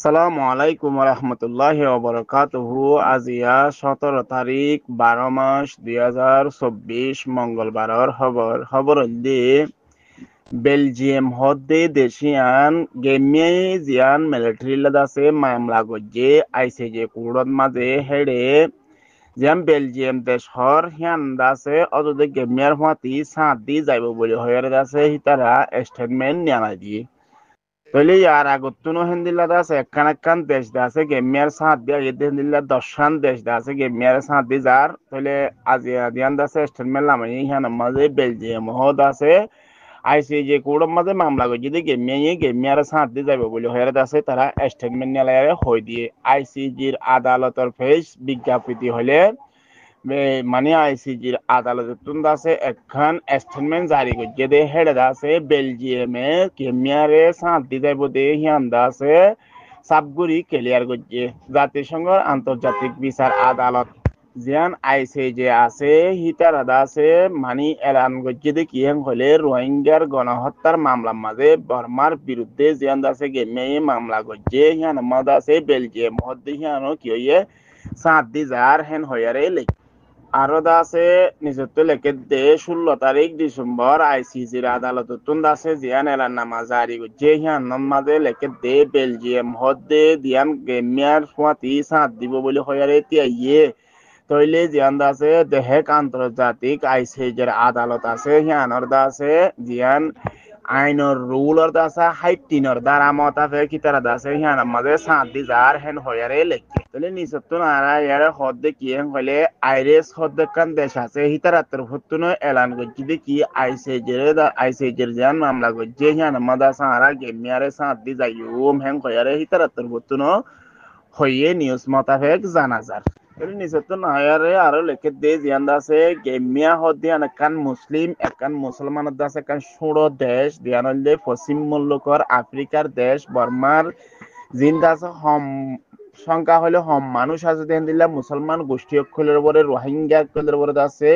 আসসালামু আলাইকুম রহমতুল্লাহ ওবরাকাতুহু। আজিয়া 17 তারিখ 12 মাস 2024 মঙ্গলবারর খবর হইলে বেলজিয়াম হদ্দে দেশিয়ান গেমিয়ে জিয়ান মিলিটারি লাদাসে মামলা গজ্জে আইসিজে কুড়ত মাঝে হেডে জিয়ান বেলজিয়াম দেশর হিয়ান দাসে অদে গেমিয়ার হাতি সাত দি যাইব বলে হয়ে দাসে হিতারা স্টেটমেন্ট নিয়ালাই দিয়ে তইলে ইয়ার আগতুনো হেন্দিল্লা আছে একখান একখান দেশ দা আছে গেমিয়ার সাত দিয়া এতে হেন্দিল্লা দশখান দেশ দা আছে গেমিয়ার সাত দি যার তইলে আজি আদিয়ান দাসে স্টেটমেন্ট লামাই হিয়ান মাঝে বেলজিয়াম হদ আছে আইসিজে কোড়ম মাঝে মামলা করে যদি গেমিয়ার সাত দি যাইব বলে হয়ে আছে তারা স্টেটমেন্ট নিয়ে হয়ে দিয়ে আইসিজির আদালতের ফেস বিজ্ঞাপিত হলে মানে আইসিজির আদালতত আছে একখান স্টেটমেন্ট জারি করছে দে হেড আছে বেলজিয়ামে কেমিয়ারে সাত দি যাইব দে হিয়ান্দা আছে সাবগুড়ি ক্লিয়ার করছে জাতিসংঘের আন্তর্জাতিক বিচার আদালত জিয়ান আইসিজে আছে হিতারাদা আছে মানে এলান করছে দে কি হলে রোহিঙ্গার গণহত্যার মামলার মাঝে বর্মার বিরুদ্ধে জিয়ান আছে গেমিয়ে মামলা করছে হিয়ান মদ আছে বেলজিয়াম হদ্দে হিয়ানো কি হইয়ে সাত দি যার হেন হইয়ারে আরো আছে নিজত্ব লেখে দে 16 তারিখ ডিসেম্বর আইসিজির আদালত আছে জিয়ান এলার নামা জারি করছে হিয়ান মাঝে লেখে দে বেলজিয়াম হদ্দে দিয়ান গেমিয়ার ফুয়াতি সাত দিব বলে হয়ারে তিয়াইয়ে তইলে জিয়ান আছে দেহেক আন্তর্জাতিক আইসিজির আদালত আছে হিয়ানর আছে জিয়ান আইনর রুলর দাসা হাইটিনর দ্বারা মতাফে কিতারা দাসে হিয়ান মাঝে সাত দি যার হেন হয়ারে লেখে তাহলে নিচত্তন আরা ইয়ারে হদ্দে কি হেন হইলে আইরেস হদ্দে কান দেশ আছে হিতারাত্তর ভত্তুন এলান করছি যে কি আইসেজের জান মামলা করছে হিয়ান মাদা সারা গেমিয়ারে সাত দি যাইম হেন হয়ারে হিতারাত্তর ভত্তুন হইয়ে নিউজ মতাফেক জানা যার নিচত্তন আয়ারে আরো লেখে দে জিয়ান আছে গেমিয়া হদ্দিয়ান একান মুসলিম একান মুসলমান আছে একান সুড় দেশ দিয়ান হইলে পশ্চিম মুল্লুকর আফ্রিকার দেশ বর্মার জিন্দা আছে সংখ্যা হলে মানুষ আছে দেন দিলা মুসলমান গোষ্ঠী অক্ষলের উপরে রোহিঙ্গা অক্ষলের উপরে আছে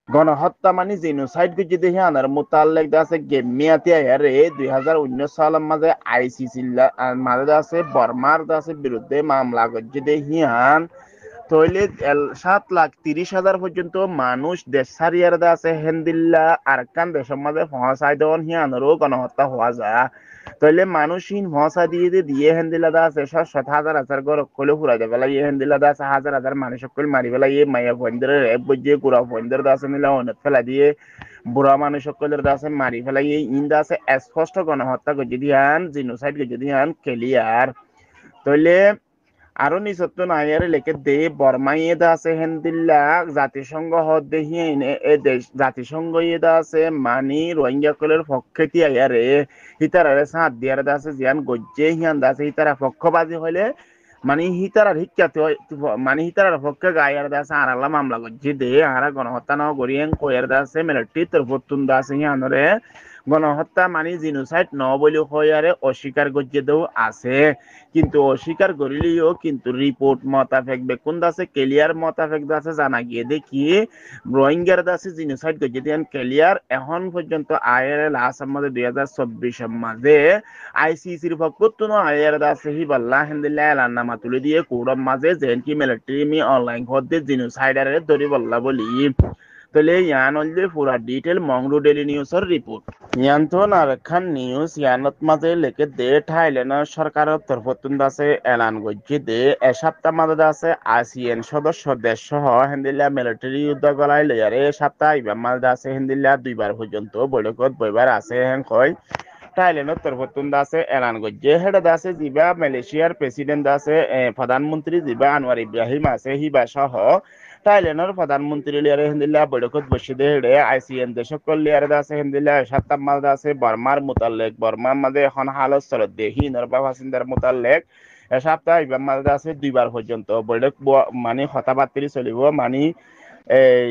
গণহত্যা মানে জিনোসাইড করছে দেখি আনার মোতাল্লেক আছে গেমিয়াতে আয়ারে 2019 সালের মাঝে আইসিসি মাঝে আছে বর্মার আছে বিরুদ্ধে মামলা করছে দেহিয়ান তইলে 7,30,000 পর্যন্ত মানুষ দেশ ছাড়িয়ার আছে হেন্দিল্লা আর কান দেশের মাঝে পৌঁছাই দেওয়ান হিয়ানেরও গণহত্যা হওয়া যায় তইলে মানুষহীন পৌঁছা দিয়ে হেন্দিল্লা আছে 7,000 ঘর কলে ফুরাই দেবে লাগে হেন্দিল্লা আছে হাজার হাজার মানুষ সকল মারি পেলাই মাইয়া ফন্দের রেপ বজিয়ে গুড়া ফন্দের আছে নিলা অনেক ফেলা দিয়ে বুড়া মানুষ সকলের আছে মারি ফেলাই ইন্দা আছে স্পষ্ট গণহত্যা করছে দিয়ান জিনোসাইড করছে দিয়ান ক্লিয়ার তইলে আরো নিচত্ব নাইয়ারে লেখে দে বর্মা ইয়েদা আছে হেন্দিল্লা জাতিসংঘ হদ্দে হিয়াইনে এ দেশ জাতিসংঘ ইয়েদা আছে মানি রোহিঙ্গা কলের পক্ষে তিয়ারে হিতারারে সাত দিয়ারে আছে জিয়ান গজ্জে হিয়ান আছে হিতারা পক্ষবাদী হইলে মানে হিতারার শিক্ষাতে মানে হিতারার পক্ষে গায়ার আছে আর আল্লাহ মামলা গজ্জে দে আরা গণহত্যা ন করিয়েন কয়ার আছে মিলিটারি তরফতুন আছে হিয়ানরে গণহত্যা মানে জিনোসাইড ন বলে হয়ারে অস্বীকার গজ্জে দেও আছে কিন্তু অস্বীকার করিলেও কিন্তু রিপোর্ট মতাফেক বেকুন দাসে ক্লিয়ার মতাফেক দাসে জানা গিয়ে দেখি রোহিঙ্গার দাসে জিনোসাইড করছে দেন ক্লিয়ার এখন পর্যন্ত আয়ের লাস্ট আমাদের 2024 মাঝে আইসিসির পক্ষতুন আয়ের দাসে হিবাল্লাহ হেন্দিল্লা এলান নামা তুলে দিয়ে কোড়ম মাঝে যেন কি মিলিটারি মি অনলাইন হতে জিনোসাইডারে ধরি বললা বলি তাহলে ইয়ান হইলে পুরা ডিটেল মংরু ডেলি নিউজের রিপোর্ট ইয়ান্তন আর খান নিউজ ইয়ানত মাঝে লেখে দে থাইল্যান্ডের সরকারের তরফতুন আছে এলান করছে দে এ সপ্তাহ মাঝে আছে আসিয়ান সদস্য দেশ সহ হেন্দিল্লা মিলিটারি যুদ্ধ গলায় লেয়ারে সপ্তাহ ইবার মাঝে আছে হেন্দিল্লা দুইবার পর্যন্ত বৈঠকত বইবার আছে হেন কয় থাইল্যান্ডের তরফতুন আছে এলান করছে হেডে আছে জিবা মালয়েশিয়ার প্রেসিডেন্ট আছে প্রধানমন্ত্রী জিবা আনোয়ার ইব্রাহিম আছে হিবা সহ থাইল্যান্ডের প্রধানমন্ত্রী লিয়ারে হেন্দিল্লা বৈঠকত বসে দে হেডে আইসিএন দেশ সকল লিয়ারে আছে হেন্দিল্লা সাতটাম মাঝে আছে বর্মার মোতালেক বর্মার মাঝে এখন হালত চলত দেহি নরবা বাসিন্দার মোতালেক এ সপ্তাহ ইবার মাঝে আছে দুইবার পর্যন্ত বৈঠক মানে হতাবার্তি চলিব মানে এই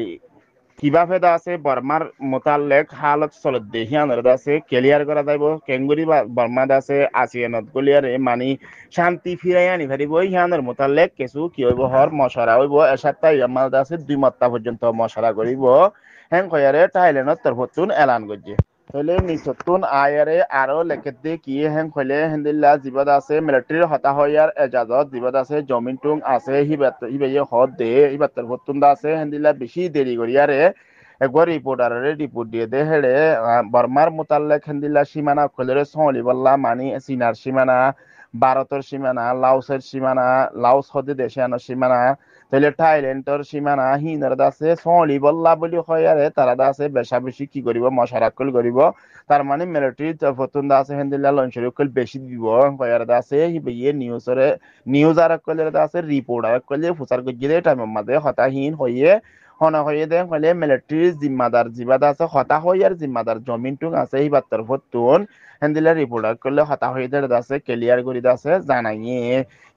কিভাবে আছে বর্মার মোতালেক হালত চলত দেহিয়ানের আছে ক্লিয়ার করা যাইব কেঙ্গুরি বর্মাদ আছে আসিয়ানত গলিয়ারে মানে শান্তি ফিরাই আনি পারিব হিয়ানের মোতালেক কিছু কি হইব হর মশারা হইব এ সপ্তাহ ইয়ামাল আছে 2 মাত্রা পর্যন্ত মশারা করিব হেন কয়ারে থাইল্যান্ডের তরফতুন এলান করছে হলে নিচতুন আয়ারে আরো লেখতে কি হেন হলে হেন্দিল্লা জিবাদ আছে মিলিটারির হতা হইয়ার এজাজত জিবাদ আছে জমিন টুং আছে হিবাইয়ে হদ দে হিবাত্তর হতুন্দা আছে হেন্দিল্লা বেশি দেরি করিয়ারে একবার রিপোর্টারে রিপোর্ট দিয়ে দে হেড়ে বর্মার মোতাল্লেক হেন্দিল্লা সীমানা খলেরে সলি বল্লা মানি চীনার সীমানা ভারতের সীমানা লাওসের সীমানা লাওস হদে দেশে আনার সীমানা তাহলে থাইল্যান্ডের সীমানা হিনার দাসে সলি বল্লা বলি হয়ারে তারা দাসে বেশা বেশি কি করিব মশারাকল করিব তার মানে মিলিটারি ফতুন দাসে হেন্দিল্লা লঞ্চরকল বেশি দিব হয়ারে দাসে হিবিয়ে নিউজ আর কলের দাসে রিপোর্ট আর কলে ফুসার গজিলে টাইম মাদে হতাহীন হইয়ে হনা হয়ে দেন হলে মিলিটারি জিম্মাদার জিবাদ আছে হতা হইয়ার জিম্মাদার জমিন টুং আছে হিবাত্তর ফতুন হেন্দিল্লা রিপোর্ট আর করলে হতা হয়ে দেড় দাসে ক্লিয়ার করি দাসে জানাইয়ে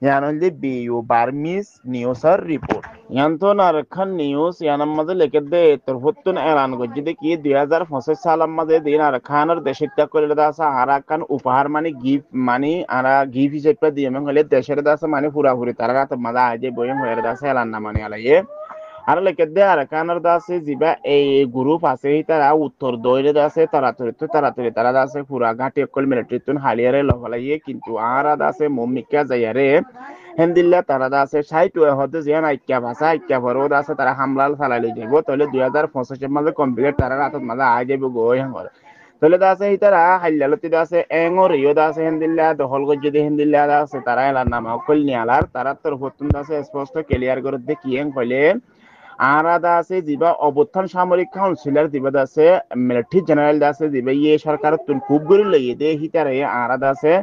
ইয়ান হইলে বিইউ বার্মিস নিউজের রিপোর্ট ইয়ান তো নারখান নিউজ ইয়ানার মাঝে লেখে দে তোর হতুন এলান গজ্জি দেখি 2025 সালের মাঝে দিন আর খানের দেশে ত্যাগ করে দাসে আরাকান উপহার মানে গিফট মানে আরা গিফট হিসেবে দিয়ে হলে দেশের দাসে মানে পুরাপুরি তারা রাত মাঝে আজ বইম হয়ে দাসে এলান না মানে আলাইয়ে আর লেখে দে আর কানার দাসে যিবা এই গ্রুপ আছে তারা উত্তর দৈরে দাসে তাড়াতাড়ি তারা দাসে পুরা ঘাটি অকল মিলিটারি তুন হালিয়ারে লহলাইয়ে কিন্তু আর দাসে মমিকা যাইয়ারে হেন্দিল্লা তারা দাসে সাইট হতে যে আইক্যা ভাষা আইক্যা ভরো দাসে তারা হামলাল ফালাইলে যাইব তাহলে 2025 এর মাঝে কমপ্লিট তারা রাতত মাঝে আই যাইব গই হাঙ্গর তাহলে দাসে তারা হাইলালতি দাসে এঙর ইয় দাসে হেন্দিল্লা দখল গজ্জি দে হেন্দিল্লা দাসে তারা এলার নাম অকল নিয়ালার তারা তোর হতুন দাসে স্পষ্ট ক্লিয়ার করে দে কি হেন কইলে আরাদা আছে যিবা অবস্থান সামরিক কাউন্সিলর যিবা আছে মিলিটারি জেনারেল আছে যিবা ইয়ে সরকার তুন খুব গরি লইয়ে দে হিতারে আরাদা আছে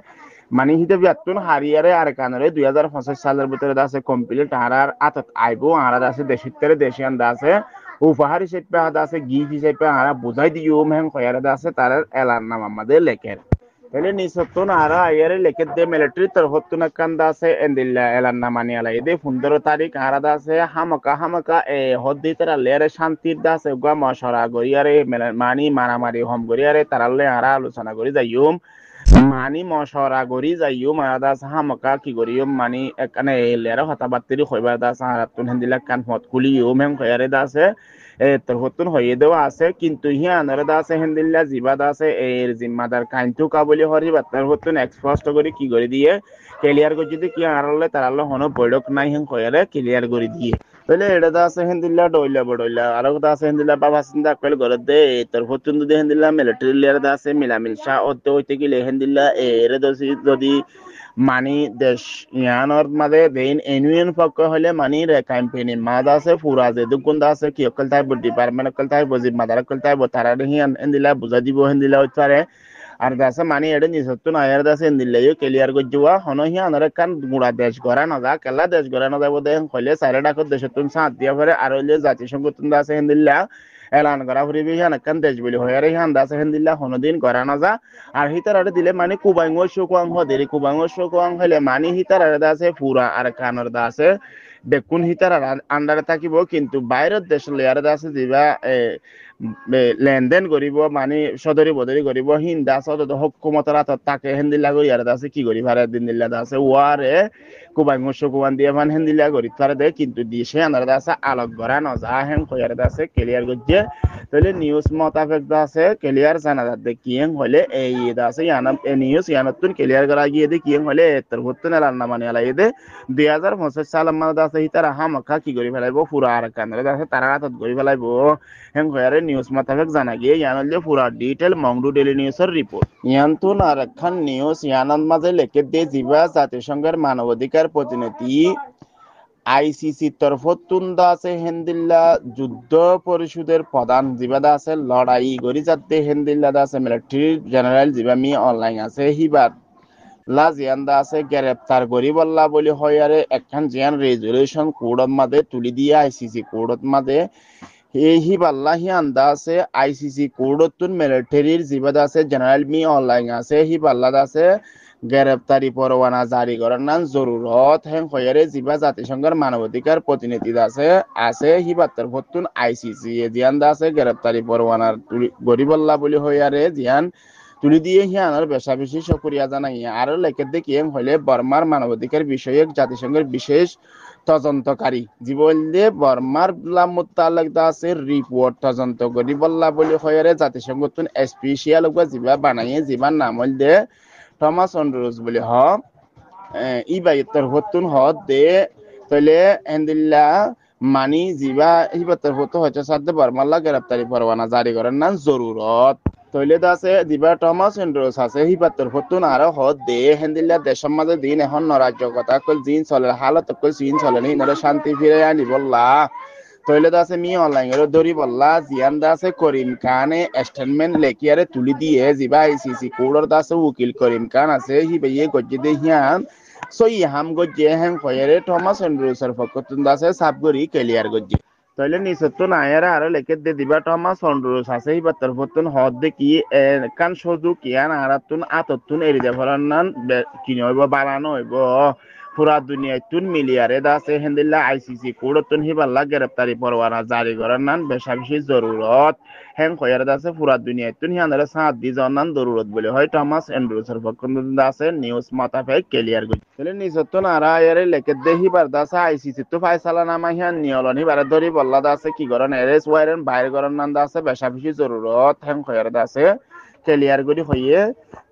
মানে হিতে বিয়াতুন হারিয়ারে আর কানরে 2025 সালের ভিতরে আছে কমপ্লিট আরার আতত আইবো আরাদা আছে দেশিত্তরে দেশিয়ান আছে উপহার হিসেবে আদা আছে গিফট হিসেবে আরা বুঝাই দিও মেহন কয়ারে আছে তার এলার নাম আমাদের লেখের তাহলে নিসত্তন আরা আয়ারে লেখে দে মিলিটারি তরফতুন কান্দা আছে এন্দিল্লা এলান নামানি আলাই দে 15 তারিখ আরাদা আছে হামাকা এ হদ্দি তারা লেরে শান্তির দাসে গা মশরা গরিয়ারে মানি মারামারি হম গরিয়ারে তারালে আরা আলোচনা করি যাইম মানি মশরা গরি যাইম আরাদা আছে হামাকা কি করিম মানি একানে লেরে হতা বাত্তিরি হইবা দাস আরাতুন হেন্দিল্লা কান হত কুলিও মেম কয়ারে দাসে তোর হতুন হয়ে দেওয়া আছে কিন্তু হিয়ানরে দাসে হেন্দিল্লা জিবাদ আছে এর জিম্মাদার কাইন্তু কাবলি হরি বাত্তার হতুন এক্সপোস্ট করে কি করে দিয়ে ক্লিয়ার করে যদি কি আরলে তারালে হনো বড়ক নাই হেন কয়ারে ক্লিয়ার করে দিয়ে তাহলে এটা দাসে হেন্দিল্লা ডইলা বড়ইলা আর দাসে হেন্দিল্লা বাবা চিন্তা কইল করে দে তোর হতুন যদি হেন্দিল্লা মিলিটারি লিয়ার দাসে মিলামিল শা অতে হইতে গেলে হেন্দিল্লা এর যদি মানি দেশ ইয়ানোর মাঝে দেইন ইউনিয়ন পক্ষ হলে মানি রে ক্যাম্পেইন মাদা আছে পুরা যে দুগুন্দা আছে কি অকল তাই ডিপার্টমেন্ট অকল তাই বজি মাদার অকল তাই তারা হিয়ান এন্দিলা বুঝা দিব হেন্দিলা হইতারে আর দাসে মানি এডে নিসত্তু না এর দাসে এন্দিলাইও ক্লিয়ার গজুয়া হনো হিয়ানোর কান গুড়া দেশ গড়া না যা কেলা দেশ গড়া না যাব দে হইলে সাইরে ডাকত দেশতুন সাথ দিয়া পরে আর হইলে জাতিসংঘ তুন দাসে হেন্দিলা এলান করা ফুরিবি হিয়ান কান দেশ বলি হয়ারে হিয়ান দাসে হেন্দিলা হনদিন গড়া না যা আর হিতার আরে দিলে মানে কুবাঙ্গ শোকাং হদেরি কুবাঙ্গ শোকাং হইলে মানে হিতার আরে দাসে পুরা আর কানর দাসে দেখুন হিতার আন্ডারে থাকিব কিন্তু বাইরের দেশ লেয়ারে দাসে দিবা লেনদেন করিব মানে সদরি বদরি করিব হিন্দা সদ হকুমতের হাতত তাকে হেন্দিল্লা করি আর দাসে কি করি ভারে দিন দিল্লা দাসে ওয়ারে কুবাঙ্গ শোকুয়ান দিয়ে মানে হেন্দিল্লা করি তারে দে কিন্তু দিছে আন্ডারে দাসে আলোক গড়া নজা হেন কয়ারে দাসে ক্লিয়ার গজ্জে তাহলে নিউজ মোতাবেক দাসে ক্লিয়ার জানা যাতে কিয়েং হলে এই দাসে ইয়ানা নিউজ ইয়ানতুন ক্লিয়ার করা গিয়ে দে কিয়েং হলে তোর হতুন এলান মানে আলাই দে 2025 সালের মাঝে দাসে হিতারা হামাকা কি করি ফেলাইবো পুরা আর কানরে দাসে তারা হাতত করি ফেলাইবো হেন কয়ারে নিউজ মোতাবেক জানা গিয়ে ইয়ান হলে পুরা ডিটেল মংডু ডেইলি নিউজের রিপোর্ট ইয়ানতুন আর একখান নিউজ ইয়ানার মাঝে লেখে দে জিবা জাতিসংঘের মানবাধিকার প্রতিনিধি আইসিসি তরফতুন আছে হেন্দিল্লা যুদ্ধ পরিষদের প্রধান জিবাদা আছে লড়াই গরি যাতে হেন্দিল্লা আছে মিলিটারি জেনারেল জিবামি অনলাইন আছে হিবার লা জিয়ান্দা আছে গ্রেপ্তার করি বল্লা বলি হয়ারে একখান জিয়ান রেজুলেশন কোডত মাদে তুলি দিয়ে আইসিসি কোডত মাদে এই হিবাল্লা হিয়ান্দা আছে আইসিসি কোডতুন মিলিটারির জিবাদা আছে জেনারেল মি অনলাইন আছে হিবাল্লা আছে গ্রেপ্তারি পরোয়ানা জারি করার নাম জরুরত হেন হয়ারে জিবা জাতিসংঘের মানবাধিকার প্রতিনিধি আছে হিবাত্তর ভতুন আইসিসি জিয়ান আছে গ্রেপ্তারি পরোয়ানার গরিবল্লা বলি হয়ারে জিয়ান তুলি দিয়ে হিয়ানোর বেশা বেশি সক্রিয়া জানাই আরো লেখে দেখি হইলে বর্মার মানবাধিকার বিষয়ক জাতিসংঘের বিশেষ তদন্তকারী জীবনদে বর্মার মোতালেক আছে রিপোর্ট তদন্ত করি বললা বলি হয়রে জাতিসংঘ তুন স্পেশাল জিবা বানাইয়ে জিবার নাম হইলে থমাস অন্ড্রুজ বলি হ ইবাইতর হতুন হ দে তলে এন্দিল্লা মানি জিবা ইবাতর হতো হচ্ছে সাদ্দে বর্মাল্লা গ্রেপ্তারি পরওয়ানা জারি করেন না জরুরত তৈলে আছে দিবা টমাস এন্ড্রোস আছে হিবাতর হতুন আর হদ দে হেন্দিল্লা দেশের মাঝে দিন এখন নরাজ্যকতা কল জিন চলে হালত কল জিন চলে নি নরে শান্তি ফিরে আনি বললা তৈলে আছে মি অনলাইন এর দরি বললা জিয়ান আছে করিম খানে স্টেটমেন্ট লেখিয়ারে তুলি দিয়ে জিবা আইসিসি কোডর আছে উকিল করিম খান আছে হিবাইয়ে গজ্জে দে হিয়ান সই হাম গজ্জে হেন কয়ারে টমাস এন্ড্রোসের ফকতুন আছে সাবগরি ক্লিয়ার গজ্জে তাইলে নিচতো নায়ারা আর লেখে দে দিবা টমাস অন্ড্রুস আছে ইবাতর ফতুন হদ দে কি কান সজু কিয়ান আরাতুন আততুন এরি দে ফরান্নান কিনে হইব বানানো হইব পুরা দুনিয়াতুন মিলিয়ারে দাসে হেন্দিল্লা আইসিসি কোডতুন হিবাল্লা গ্রেপ্তারি পরওয়ানা জারি করার নান বেশাবিশি জরুরত হেন কয়ার দাসে পুরা দুনিয়াতুন হিয়ানারে সাত দি জনান জরুরত বলে হয় টমাস এন্ড্রুসের ফকুন দাসে নিউজ মাতাফে ক্লিয়ার গই তাহলে নিচতো নারা এরে লেখে দে হিবার দাসে আইসিসি তো ফায়সালা নামা হিয়ান নিয়লন হিবারে ধরি বল্লা দাসে কি করেন এরেস ওয়ারেন বাইরে করেন নান দাসে বেশাবিশি জরুরত হেন কয়ার দাসে ক্লিয়ার করি হইয়ে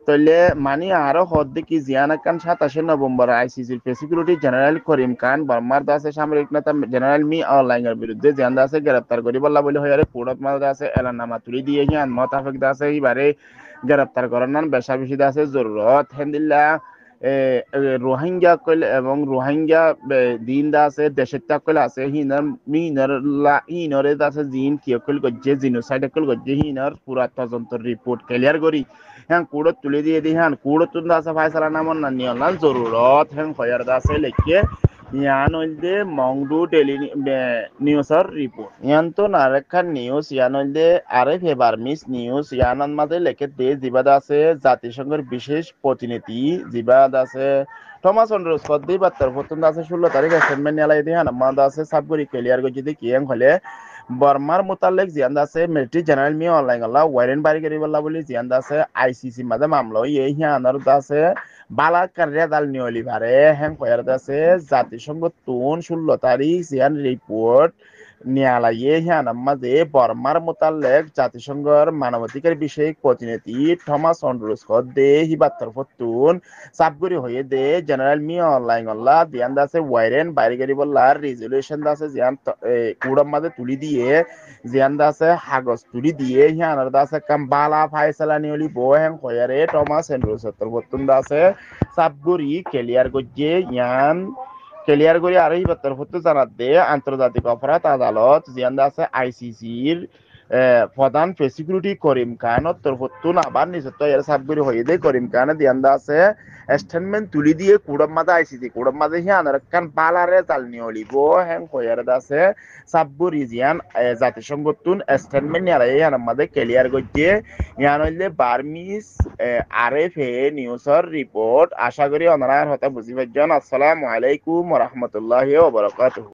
তইলে মানি আরো হদ্দে কি জিয়ানা খান 27 নভেম্বর আইসিসির সিকিউরিটি জেনারেল করিম খান বর্মার দাসে সামরিক নেতা জেনারেল মি অনলাইনের বিরুদ্ধে জিয়ান দাসে গ্রেপ্তার করি বললা বলে হয়ারে কোর্টত মাল দাসে এলানামা তুলি দিয়ে হিয়ান মোতাফেক দাসে ইবারে গ্রেপ্তার করার নান বেশা বেশি দাসে জরুরত হেন্দিল্লা রোহিঙ্গা কইল এবং রোহিঙ্গা দিন দাসে দেশের তাকল আছে হিনার হিনরে দাসে জিন কিয়কল গজ্জে জিনোসাইড কল গজ্জে হিনার পুরা তদন্ত রিপোর্ট ক্লিয়ার করি হ্যাঁ কুড়ত তুলে দিয়ে দি হ্যাঁ কুড়ত তুন দাসে ফায়সালা নামন না নিয়নাল জরুরত হ্যাঁ খয়ার দাসে লেখে ইয়ান হইলদে মংডু ডেলি নিউজর রিপোর্ট ইয়ান তো নারেখা নিউজ ইয়ান হইলদে আরে ফেবার মিস নিউজ ইয়ানন মাঝে লেখে দে জিবাদ আছে জাতিসংঘের বিশেষ প্রতিনিধি জিবাদ আছে থমাস অন্ড্রুস কদ্দি বাত্তার প্রথম আছে 16 তারিখ স্টেটমেন্ট নিয়ালাই দি হ্যাঁ মাদ আছে সাবগুরি ক্লিয়ার গজি দি কিয়াং হলে বর্মার মোতালেক জিয়ান আছে মিলিটারি জেনারেল মি অনলাইন গলা ওয়ারেন বাড়ি করি বললা বলি জিয়ান আছে আইসিসি মাঝে মামলা এই হিয়ানর আছে বালাকার রেদাল নিয়লি ভারে হ্যাং কয়ার আছে জাতিসংঘ তুন 16 তারিখ জিয়ান রিপোর্ট নিয়ালাইয়ে হিয়ান মাঝে বর্মার মোতালেক জাতিসংঘের মানবাধিকার বিষয়ক প্রতিনিধি থমাস অন্ড্রুস দে হিবাত্তর ফতুন সাবগুরি হয়ে দে জেনারেল মি অনলাইন গল্লা দিয়ান দাসে ওয়ারেন বাইরে গরি বললা রেজুলেশন দাসে জিয়ান কুড়ম মাঝে তুলি দিয়ে জিয়ান দাসে হাগজ তুলি দিয়ে হিয়ানার দাসে কাম বালা ফায়সালা নিয়লি বো হ্যাং কয়ারে থমাস অন্ড্রুস ফতুন দাসে সাবগুরি ক্লিয়ার গজ্জে ইয়ান ক্লিয়ার করে আর ইবাত্তর ফতো জানাত দে আন্তর্জাতিক অপরাধ আদালত জিয়ান আছে আইসিসির প্রধান সিকিউরিটি করিম খান তরফতুন আবার নিজত্ব এর সাবগুরি হয়ে দে করিম খান দিয়ান আছে স্টেটমেন্ট তুলি দিয়ে কুড়ম মাদা আইসিসি কুড়ম মাদে হিয়ানার কান বালারে জাল নিয়লিব হ্যাং কয়ার দাসে সাবগুরি জিয়ান জাতিসংঘ তুন স্টেটমেন্ট নিয়ারে ইয়ান মাদে ক্লিয়ার গজ্জে ইয়ান হইলে বার্মিস আরএফএ নিউজর রিপোর্ট আশা করি অনারার হতে বুঝি পাইছেন। আসসালামু আলাইকুম ওয়া রাহমাতুল্লাহি ওয়া বারাকাতুহু।